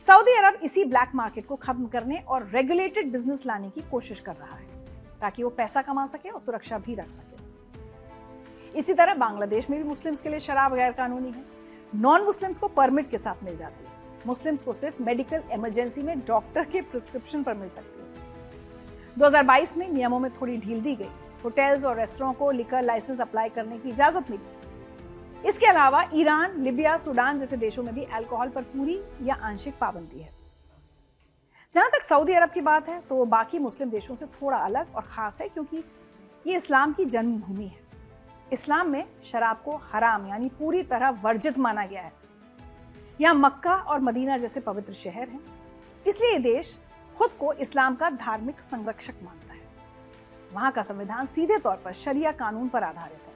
S1: सऊदी अरब इसी ब्लैक मार्केट को खत्म करने और रेगुलेटेड बिजनेस लाने की कोशिश कर रहा है ताकि वो पैसा कमा सके और सुरक्षा भी रख सके। इसी तरह बांग्लादेश में भी मुस्लिम्स के लिए शराब गैर कानूनी है। नॉन मुस्लिम्स को परमिट के साथ मिल जाती है, मुस्लिम्स को सिर्फ मेडिकल इमरजेंसी में डॉक्टर के प्रिस्क्रिप्शन पर मिल सकती है। 2022 में नियमों में थोड़ी ढील दी गई। होटल्स और रेस्टोरेंट को लिकर लाइसेंस अप्लाई करने की इजाजत मिली। इसके अलावा ईरान, लिबिया, सूडान जैसे देशों में भी अल्कोहल पर पूरी या आंशिक पाबंदी है। जहां तक सऊदी अरब की बात है तो वो बाकी मुस्लिम देशों से थोड़ा अलग और खास है क्योंकि ये इस्लाम की जन्मभूमि है। इस्लाम में शराब को हराम यानी पूरी तरह वर्जित माना गया है। यहाँ मक्का और मदीना जैसे पवित्र शहर हैं, इसलिए ये देश खुद को इस्लाम का धार्मिक संरक्षक मानता है। वहां का संविधान सीधे तौर पर शरिया कानून पर आधारित है,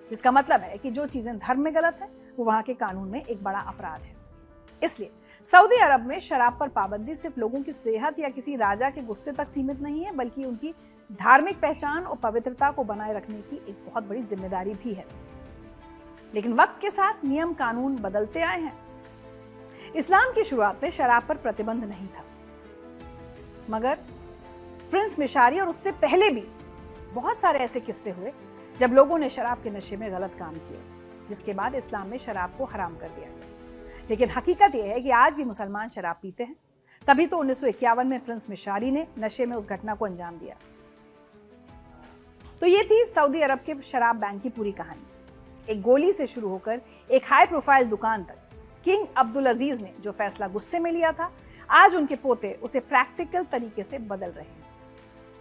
S1: जिसका मतलब है कि जो चीजें धर्म में गलत है वो वहां के कानून में एक बड़ा अपराध है। इसलिए सऊदी अरब में शराब पर पाबंदी सिर्फ लोगों की सेहत या किसी राजा के गुस्से तक सीमित नहीं है, बल्कि उनकी धार्मिक पहचान और पवित्रता को बनाए रखने की एक बहुत बड़ी जिम्मेदारी भी है। लेकिन वक्त के साथ नियम कानून बदलते आए हैं। इस्लाम की शुरुआत में शराब पर प्रतिबंध नहीं था, मगर प्रिंस मिशारी और उससे पहले भी बहुत सारे ऐसे किस्से हुए जब लोगों ने शराब के नशे में गलत काम किया, जिसके बाद इस्लाम में शराब को हराम कर दिया गया। लेकिन हकीकत यह है कि आज भी मुसलमान शराब पीते हैं। तभी तो 1951 में प्रिंस मिशारी ने नशे में उस घटना को अंजाम दिया। तो ये थी सऊदी अरब के शराब बैन की पूरी कहानी। एक गोली से शुरू होकर एक हाई प्रोफाइल दुकान तक किंग अब्दुल अजीज ने जो फैसला गुस्से में लिया था, आज उनके पोते उसे प्रैक्टिकल तरीके से बदल रहे हैं।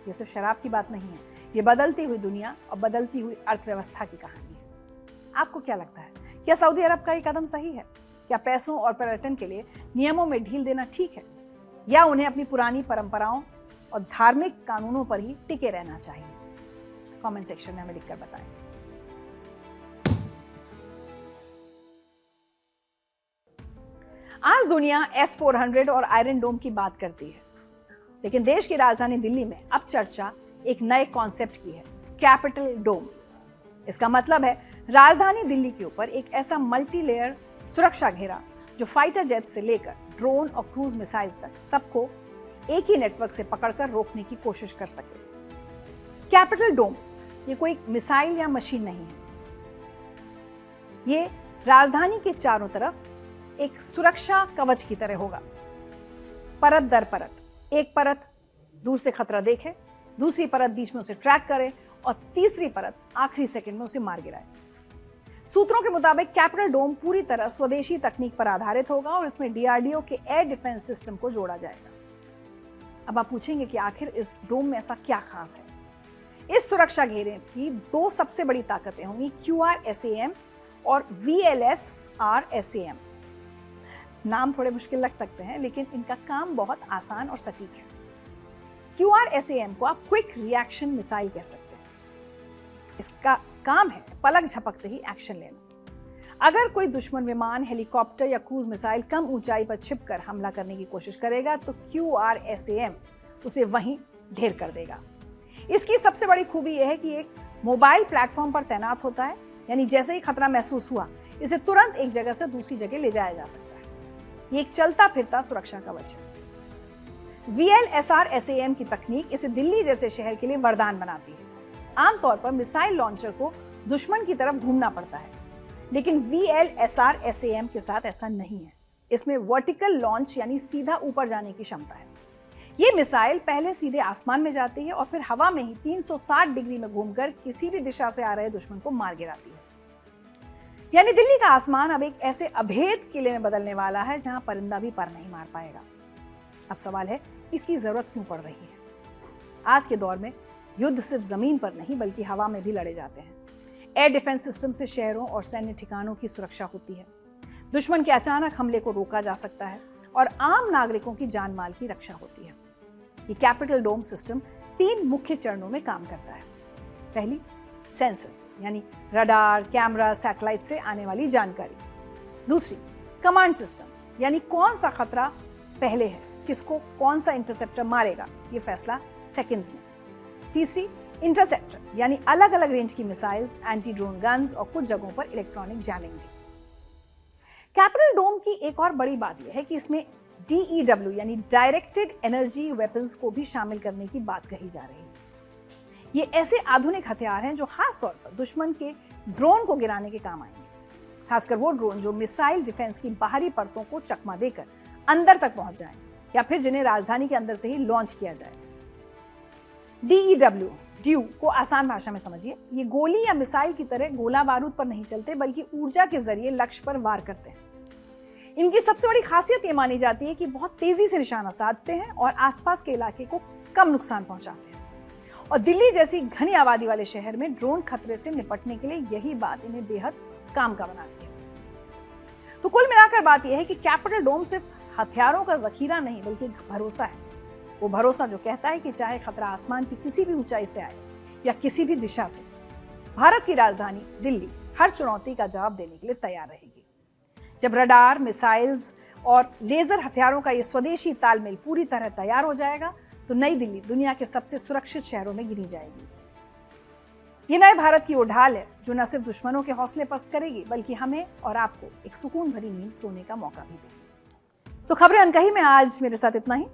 S1: ये सिर्फ शराब की बात नहीं है, ये बदलती हुई दुनिया और बदलती हुई अर्थव्यवस्था की कहानी है। आपको क्या लगता है, क्या सऊदी अरब का ये कदम सही है? क्या पैसों और पर्यटन के लिए नियमों में ढील देना ठीक है, या उन्हें अपनी पुरानी परंपराओं और धार्मिक कानूनों पर ही टिके रहना चाहिए? कमेंट सेक्शन में हमें लिखकर बताएं। आज दुनिया S-400 और आयरन डोम की बात करती है, लेकिन देश की राजधानी दिल्ली में अब चर्चा एक नए कॉन्सेप्ट की है, कैपिटल डोम। इसका मतलब है राजधानी दिल्ली के ऊपर एक ऐसा मल्टी लेयर सुरक्षा घेरा जो फाइटर जेट से लेकर ड्रोन और क्रूज मिसाइल्स तक सबको एक ही नेटवर्क से पकड़कर रोकने की कोशिश कर सके। कैपिटल डोम ये कोई मिसाइल या मशीन नहीं है, ये राजधानी के चारों तरफ एक सुरक्षा कवच की तरह होगा, परत दर परत। एक परत दूर से खतरा देखे, दूसरी परत बीच में उसे ट्रैक करे और तीसरी परत आखिरी सेकंड में उसे मार गिराए। सूत्रों के मुताबिक कैपिटल डोम पूरी तरह स्वदेशी तकनीक पर आधारित होगा और इसमें DRDO के एयर डिफेंस सिस्टम को जोड़ा जाएगा। अब आप पूछेंगे कि आखिर इस डोम में ऐसा क्या खास है? इस सुरक्षा घेरे की दो सबसे बड़ी ताकतें होंगी, QRSAM और VLSRSAM। नाम थोड़े मुश्किल लग सकते हैं, लेकिन इनका काम बहुत आसान और सटीक है। QRSAM को आप क्विक रिएक्शन मिसाइल कह सकते हैं। इसका काम है पलक झपकते ही एक्शन लेना। अगर कोई दुश्मन विमान, हेलीकॉप्टर या क्रूज मिसाइल कम ऊंचाई पर छिपकर हमला करने की कोशिश करेगा तो QRSAM उसे वहीं ढेर कर देगा। इसकी सबसे बड़ी खूबी यह है कि एक मोबाइल प्लेटफॉर्म पर तैनात होता है, यानी जैसे ही खतरा महसूस हुआ इसे तुरंत एक जगह से दूसरी जगह ले जाया जा सकता है। ये एक चलता फिरता सुरक्षा कवच है। VLSRSAM की तकनीक इसे दिल्ली जैसे शहर के लिए वरदान बनाती है। आमतौर पर मिसाइल लॉन्चर को दुश्मन की तरफ घूमना पड़ता है, लेकिन VLSRSAM के साथ ऐसा नहीं है। इसमें वर्टिकल लॉन्च यानी सीधा ऊपर जाने की क्षमता है। ये मिसाइल पहले सीधे आसमान में जाती है और फिर हवा में ही 360 डिग्री में घूमकर किसी भी दिशा से आ रहे दुश्मन को मार गिराती है। यानी दिल्ली का आसमान अब एक ऐसे अभेद किले में बदलने वाला है जहां परिंदा भी पर नहीं मार पाएगा। अब सवाल है, इसकी जरूरत क्यों पड़ रही है? आज के दौर में युद्ध सिर्फ जमीन पर नहीं बल्कि हवा में भी लड़े जाते हैं। एयर डिफेंस सिस्टम से शहरों और सैन्य ठिकानों की सुरक्षा होती है। दुश्मन के अचानक हमले को रोका जा सकता है और आम नागरिकों की जान माल की रक्षा होती है। ये कैपिटल डोम सिस्टम 3 मुख्य चरणों में काम करता है। पहली, सेंसर यानी रडार, कैमरा, सैटेलाइट से आने वाली जानकारी। दूसरी, कमांड सिस्टम यानी कौन सा खतरा पहले है, किसको कौन सा इंटरसेप्टर मारेगा, ये फैसला सेकंड्स में। तीसरी, इंटरसेप्टर यानी अलग अलग रेंज की मिसाइल्स, एंटी ड्रोन गन्स और कुछ जगहों पर इलेक्ट्रॉनिक जैमिंग भी। कैपिटल डोम की एक और बड़ी बात यह है कि इसमें DEW यानी डायरेक्टेड एनर्जी वेपन्स को भी शामिल करने की बात कही जा रही है। ये ऐसे आधुनिक हथियार हैं जो खास तौर पर दुश्मन के ड्रोन को गिराने के काम आएंगे, खासकर वो ड्रोन जो मिसाइल डिफेंस की बाहरी परतों को चकमा देकर अंदर तक पहुंच जाएं या फिर जिन्हें राजधानी के अंदर से ही लॉन्च किया जाए। DEW को आसान भाषा में समझिए, ये गोली या मिसाइल की तरह गोला बारूद पर नहीं चलते बल्कि ऊर्जा के जरिए लक्ष्य पर वार करते हैं। इनकी सबसे बड़ी खासियत ये मानी जाती है कि बहुत तेजी से निशाना साधते हैं और आसपास के इलाके को कम नुकसान पहुंचाते हैं। और दिल्ली जैसी घनी आबादी वाले शहर में ड्रोन खतरे से निपटने के लिए यही बात इन्हें बेहद काम का बनाती है। तो कुल मिलाकर बात यह है कि कैपिटल डोम सिर्फ हथियारों का जखीरा नहीं बल्कि भरोसा है। वो भरोसा जो कहता है कि चाहे खतरा आसमान की किसी भी ऊंचाई से आए या किसी भी दिशा से, भारत की राजधानी दिल्ली हर चुनौती का जवाब देने के लिए तैयार रहेगी। जब रडार, मिसाइल्स और लेजर हथियारों का ये स्वदेशी तालमेल पूरी तरह तैयार हो जाएगा तो नई दिल्ली दुनिया के सबसे सुरक्षित शहरों में गिनी जाएगी। ये नए भारत की वो ढाल है जो न सिर्फ दुश्मनों के हौसले पस्त करेगी बल्कि हमें और आपको एक सुकून भरी नींद सोने का मौका भी देगी। तो खबरें अनकही में आज मेरे साथ इतना ही,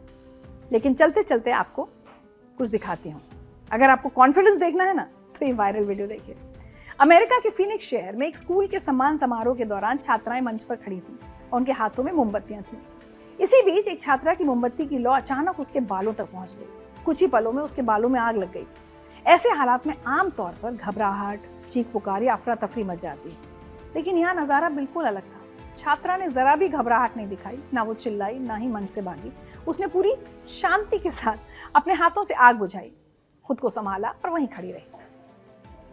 S1: लेकिन चलते चलते आपको कुछ दिखाती हूँ। अगर आपको कॉन्फिडेंस देखना है ना तो ये वायरल वीडियो देखिए। अमेरिका के फिनिक्स शहर में एक स्कूल के सम्मान समारोह के दौरान छात्राएं मंच पर खड़ी थीं और उनके हाथों में मोमबत्तियां थीं। इसी बीच एक छात्रा की मोमबत्ती की लौ अचानक उसके बालों तक पहुंच गई। कुछ ही पलों में उसके बालों में आग लग गई। ऐसे हालात में आमतौर पर घबराहट, चीख पुकार या अफरा तफरी मच जाती है, लेकिन यहाँ नजारा बिल्कुल अलग था। छात्रा ने जरा भी घबराहट नहीं दिखाई, ना वो चिल्लाई ना ही मन से भागी। उसने पूरी शांति के साथ अपने हाथों से आग बुझाई, खुद को संभाला और वहीं खड़ी रही।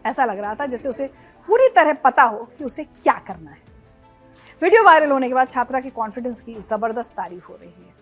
S1: ऐसा लग रहा था जैसे उसे पूरी तरह पता हो कि उसे क्या करना है। वीडियो वायरल होने के बाद छात्रा के कॉन्फिडेंस की जबरदस्त तारीफ हो रही है।